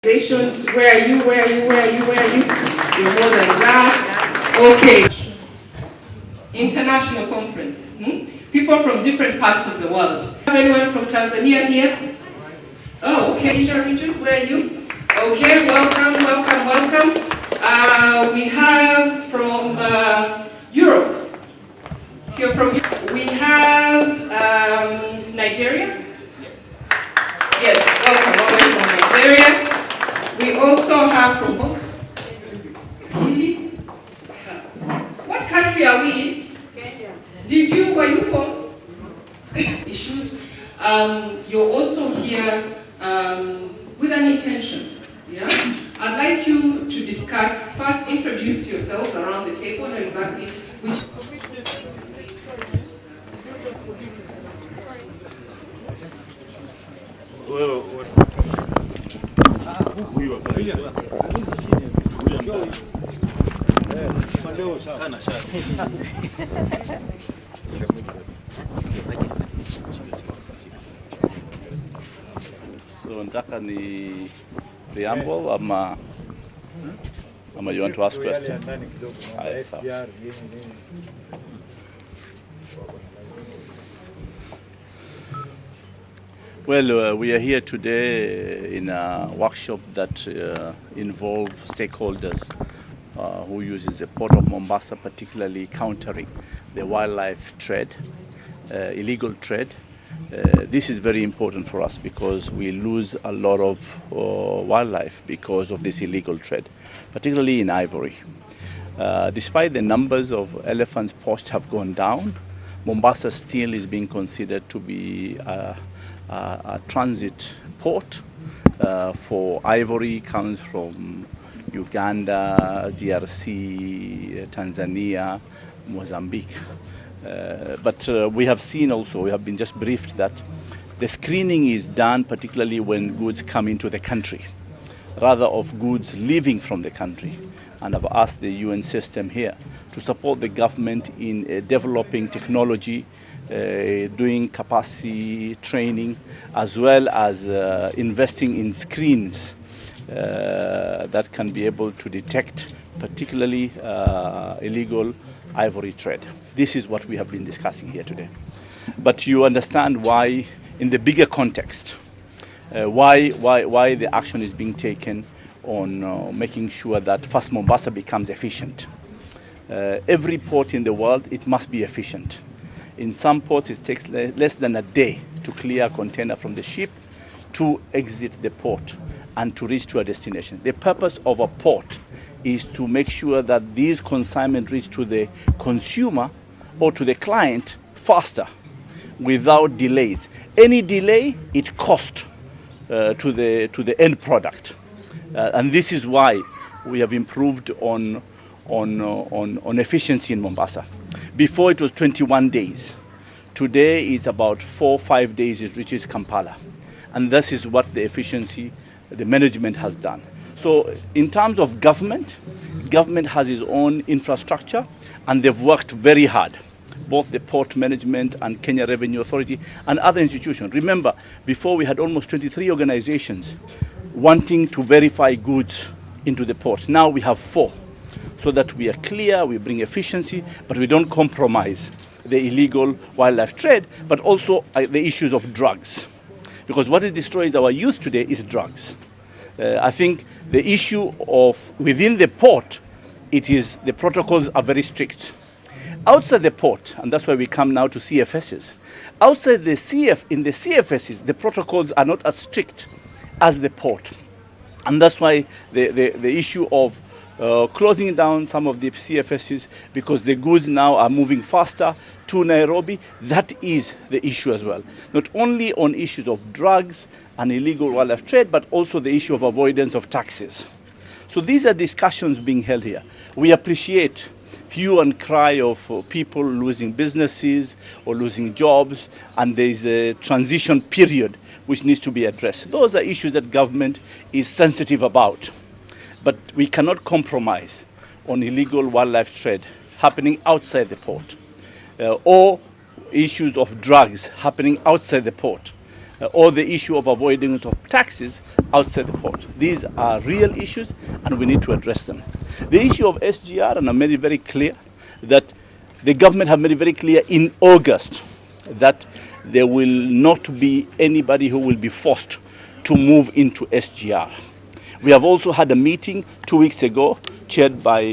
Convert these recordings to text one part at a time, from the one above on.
Organizations, where are you? You're more than that. Okay. International conference. People from different parts of the world. Have anyone from Tanzania here? Oh, okay. Asia region, where are you? Okay, welcome. We have from Europe. Here from Europe. We have Nigeria. Yes, welcome always from Nigeria. We also have from both. Really? What country are we in? Kenya. Were you born? Issues. You're also here with an intention. Yeah? I'd like you to discuss, first introduce yourselves around the table and exactly which. So nataka ni preamble ama you want to ask question? Haya, sawa. Well, we are here today in a workshop that involves stakeholders who uses the port of Mombasa, particularly countering the wildlife trade, illegal trade. This is very important for us because we lose a lot of wildlife because of this illegal trade, particularly in Ivory. Despite the numbers of elephants poached have gone down, Mombasa still is being considered to be a transit port for ivory. Comes from Uganda, DRC, Tanzania, Mozambique. But we have seen also, we have been just briefed that the screening is done particularly when goods come into the country, rather of goods leaving from the country. And I've asked the UN system here to support the government in developing technology, doing capacity training, as well as investing in screens that can be able to detect particularly illegal ivory trade. This is what we have been discussing here today. But you understand why, in the bigger context, why the action is being taken on making sure that first Mombasa becomes efficient. Every port in the world, it must be efficient. In some ports, it takes less than a day to clear a container from the ship to exit the port and to reach to a destination. The purpose of a port is to make sure that these consignments reach to the consumer or to the client faster, without delays. Any delay, it costs to the end product. And this is why we have improved on efficiency in Mombasa. Before it was 21 days. Today it's about 4 or 5 days it reaches Kampala. And this is what the efficiency, the management has done. So in terms of government has its own infrastructure and they've worked very hard, both the port management and Kenya Revenue Authority and other institutions. Remember, before we had almost 23 organizations wanting to verify goods into the port. Now we have 4. So that we are clear, we bring efficiency, but we don't compromise the illegal wildlife trade, but also the issues of drugs. Because what it destroys our youth today is drugs. I think the issue of within the port, the protocols are very strict. Outside the port, and that's why we come now to CFSs, outside the in the CFSs, the protocols are not as strict as the port. And that's why the issue of closing down some of the CFSs, because the goods now are moving faster to Nairobi, that is the issue as well. Not only on issues of drugs and illegal wildlife trade, but also the issue of avoidance of taxes. So these are discussions being held here. We appreciate hue and cry of people losing businesses or losing jobs, and there's a transition period which needs to be addressed. Those are issues that government is sensitive about. But we cannot compromise on illegal wildlife trade happening outside the port or issues of drugs happening outside the port. or the issue of avoidance of taxes outside the port. These are real issues and we need to address them. The issue of SGR, and I made it very clear that the government have made it very clear in August that there will not be anybody who will be forced to move into SGR. We have also had a meeting 2 weeks ago chaired by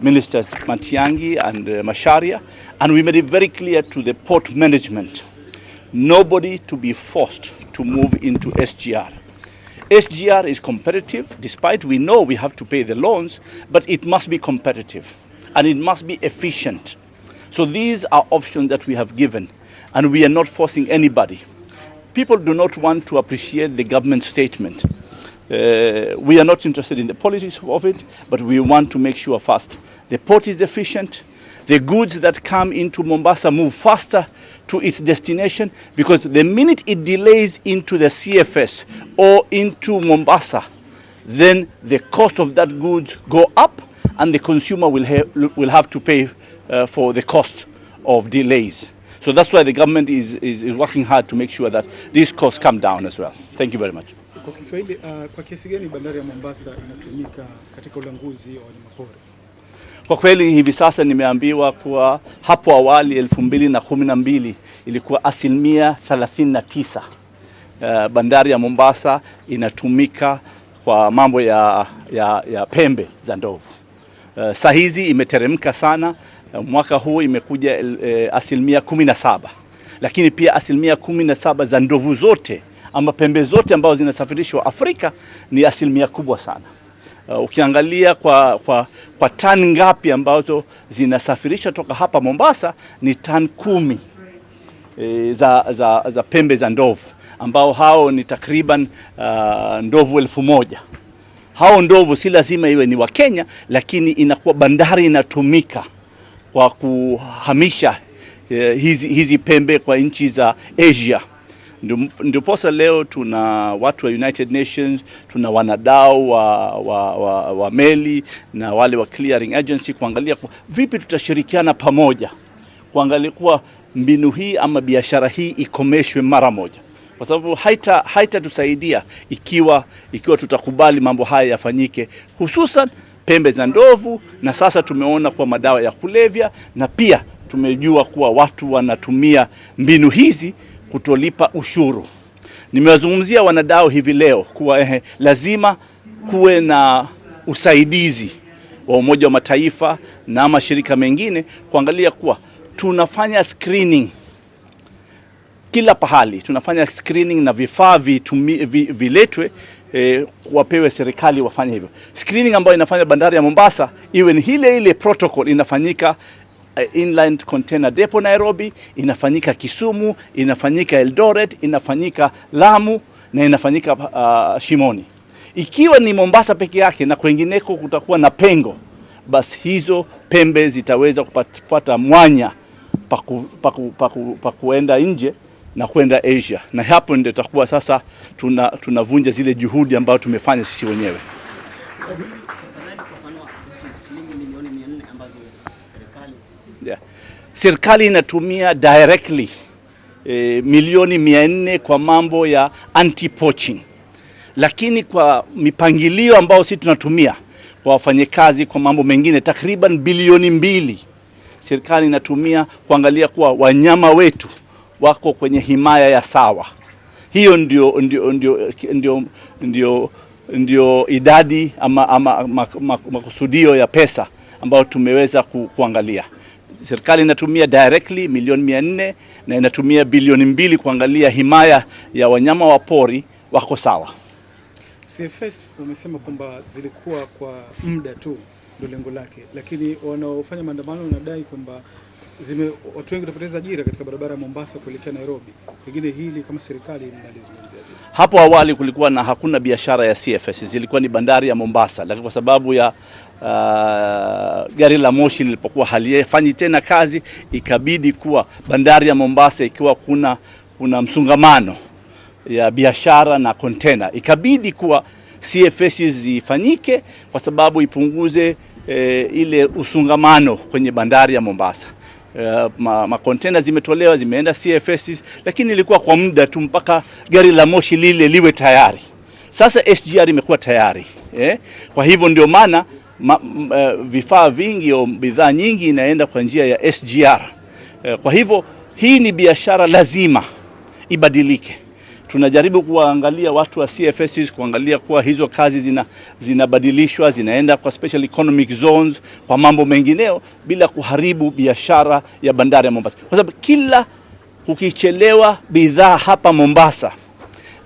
Ministers Matiang'i and Macharia, and we made it very clear to the port management, nobody to be forced to move into SGR. SGR is competitive, despite we know we have to pay the loans, but it must be competitive and it must be efficient. So these are options that we have given, and we are not forcing anybody. People do not want to appreciate the government statement. We are not interested in the politics of it, but we want to make sure first the port is efficient, the goods that come into Mombasa move faster to its destination, because the minute it delays into the CFS or into Mombasa, then the cost of that goods go up and the consumer will have to pay for the cost of delays. So that's why the government is working hard to make sure that these costs come down as well. Thank you very much. Kwa Kiswahili, kwa kiasi gani bandari ya Mombasa inatumika katika ulanguzi wa wanyamapori? Kwa kweli hivi sasa nimeambiwa kuwa hapo awali 2012 ilikuwa 39% bandari ya Mombasa inatumika kwa mambo ya pembe za ndovu. Saa hizi imeteremka sana, mwaka huu imekuja 17%, lakini pia 17% za ndovu zote ama pembe zote ambazo zinasafirishwa Afrika ni 1% kubwa sana. Ukiangalia kwa tani ngapi ambazo zinasafirishwa toka hapa Mombasa ni tani 10 za pembe za ndovu, ambao hao ni takriban ndovu 1000. Hao ndovu si lazima iwe ni wa Kenya, lakini inakuwa bandari inatumika kwa kuhamisha hizi pembe kwa nchi za Asia. Ndio posa leo tuna watu wa United Nations, tuna wanadau wa meli na wale wa clearing agency kuangalia vipi tutashirikiana pamoja kuangalia kuwa mbinu hii ama biashara hii ikomeshwe mara moja, kwa sababu haitatusaidia ikiwa tutakubali mambo haya yafanyike, hususan pembe za ndovu. Na sasa tumeona kwa madawa ya kulevya, na pia tumejua kuwa watu wanatumia mbinu hizi kutolipa ushuru. Nimewazungumzia wanadau hivi leo kuwa lazima kuwe na usaidizi wa Umoja wa Mataifa na mashirika mengine kuangalia kuwa tunafanya screening kila pahali, tunafanya screening na vifaa viletwe, wapewe serikali wafanye hivyo. Screening ambayo inafanya bandari ya Mombasa iwe ni ile protocol inafanyika Inland Container Depot Nairobi, inafanyika Kisumu, inafanyika Eldoret, inafanyika Lamu na inafanyika Shimoni. Ikiwa ni Mombasa peke yake na kwengineko kutakuwa na pengo, basi hizo pembe zitaweza kupata mwanya pa kuenda nje na kwenda Asia, na hapo ndio tutakuwa sasa tunavunja zile juhudi ambazo tumefanya sisi wenyewe. Serikali inatumia directly milioni 400 kwa mambo ya anti-poaching, lakini kwa mipangilio ambao sisi tunatumia kwa wafanyakazi kwa mambo mengine takriban bilioni 2 serikali inatumia kuangalia kuwa wanyama wetu wako kwenye himaya ya sawa. Hiyo ndio idadi ama makusudio ya pesa ambayo tumeweza kuangalia. Serikali inatumia directly milioni 400 na inatumia bilioni 2 kuangalia himaya ya wanyama wa pori wako sawa. CFS wamesema kwamba zilikuwa kwa muda tu ndio lengo lake, lakini wanaofanya maandamano wanadai kwamba watu wengi watapoteza ajira katika barabara ya Mombasa kuelekea Nairobi. Pengine hili kama serikali mnalizungumzia. Hapo awali kulikuwa na hakuna biashara ya CFS, zilikuwa ni bandari ya Mombasa, lakini kwa sababu ya gari la moshi lilipokuwa halifanyi tena kazi, ikabidi kuwa bandari ya Mombasa ikiwa kuna msungamano ya biashara na container, ikabidi kuwa CFS zifanyike kwa sababu ipunguze ile usungamano kwenye bandari ya Mombasa. Makontena zimetolewa, zimeenda CFS, lakini ilikuwa kwa muda tu mpaka gari la moshi lile liwe tayari. Sasa SGR imekuwa tayari. Kwa hivyo ndio maana vifaa vingi au bidhaa nyingi inaenda kwa njia ya SGR. Kwa hivyo hii ni biashara lazima ibadilike. Tunajaribu kuangalia watu wa CFS, kuangalia kuwa hizo kazi zinabadilishwa, zinaenda kwa special economic zones, kwa mambo mengineo, bila kuharibu biashara ya bandari ya Mombasa. Kwa sababu kila ukichelewa bidhaa hapa Mombasa,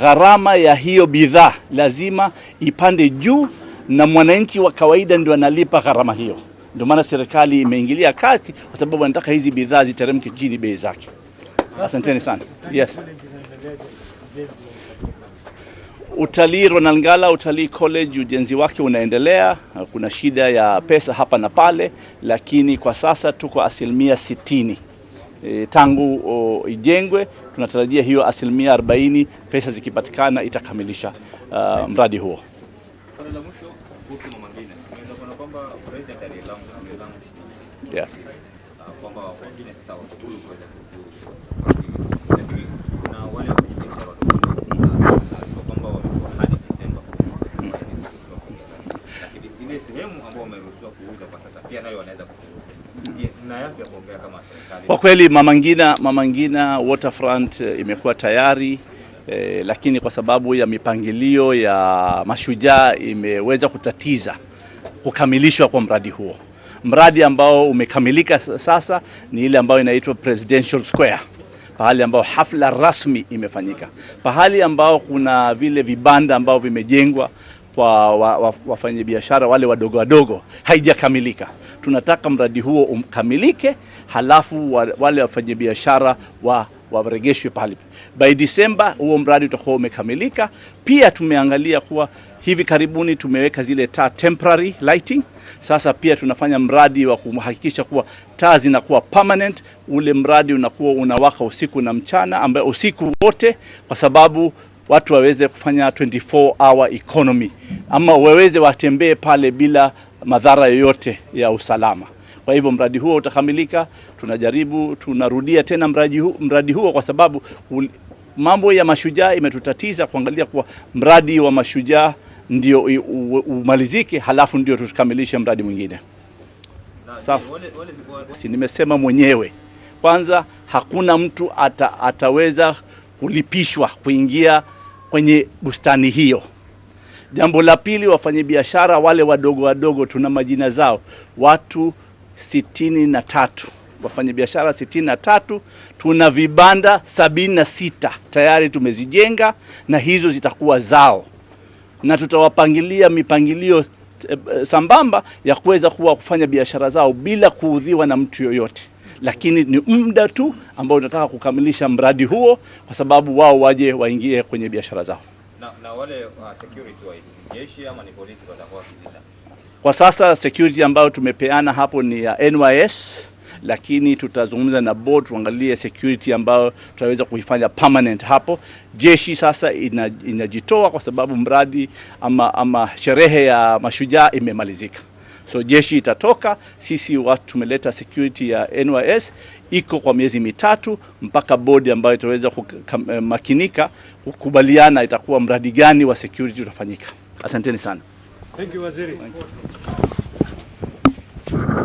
gharama ya hiyo bidhaa lazima ipande juu, na mwananchi wa kawaida ndio analipa gharama hiyo. Ndio maana serikali imeingilia kati, kwa sababu wanataka hizi bidhaa ziteremke chini bei zake. Asanteni sana. Yes. Utalii Ronangala, Utalii College, ujenzi wake unaendelea. Kuna shida ya pesa hapa na pale, lakini kwa sasa tuko 60%. Tangu ijengwe, tunatarajia hiyo 40% pesa zikipatikana itakamilisha mradi huo. Yeah. Kwa kweli Mama Ngina waterfront imekuwa tayari, lakini kwa sababu ya mipangilio ya Mashujaa imeweza kutatiza kukamilishwa kwa mradi huo. Mradi ambao umekamilika sasa ni ile ambayo inaitwa Presidential Square, pahali ambao hafla rasmi imefanyika, pahali ambao kuna vile vibanda ambao vimejengwa kwa wafanyabiashara wale wadogo wadogo, haijakamilika. Tunataka mradi huo ukamilike, halafu wale wafanyabiashara waregeshwe pale. By December huo mradi utakuwa umekamilika. Pia tumeangalia kuwa hivi karibuni tumeweka zile taa temporary lighting. Sasa pia tunafanya mradi wa kuhakikisha kuwa taa zinakuwa permanent. Ule mradi unakuwa unawaka usiku na mchana, ambaye usiku wote, kwa sababu watu waweze kufanya 24-hour economy, ama waweze watembee pale bila madhara yoyote ya usalama. Kwa hivyo mradi huo utakamilika. Tunarudia tena mradi huo kwa sababu mambo ya Mashujaa imetutatiza, kuangalia kwa mradi wa Mashujaa ndio umalizike, halafu ndio tukamilishe mradi mwingine. Sawa. Nimesema mwenyewe, kwanza hakuna mtu ataweza kulipishwa kuingia kwenye bustani hiyo. Jambo la pili, wafanyabiashara wale wadogo tuna majina zao, watu 63, wafanyabiashara 63, tuna vibanda 76 tayari tumezijenga, na hizo zitakuwa zao, na tutawapangilia mipangilio sambamba ya kuweza kufanya biashara zao bila kuudhiwa na mtu yoyote. Lakini ni muda tu ambao tunataka kukamilisha mradi huo, kwa sababu wao waje waingie kwenye biashara zao. Na wale security wa jeshi ama ni polisi watakuwa kizinda? Kwa sasa security ambayo tumepeana hapo ni ya NYS, lakini tutazungumza na board tuangalie security ambayo tutaweza kuifanya permanent hapo. Jeshi sasa inajitoa kwa sababu mradi ama sherehe ya Mashujaa imemalizika. So jeshi itatoka, sisi watu tumeleta security ya NYS, iko kwa miezi 3 mpaka board ambayo itaweza makinika kukubaliana itakuwa mradi gani wa security utafanyika. Asanteni sana. Thank you, Waziri. Thank you.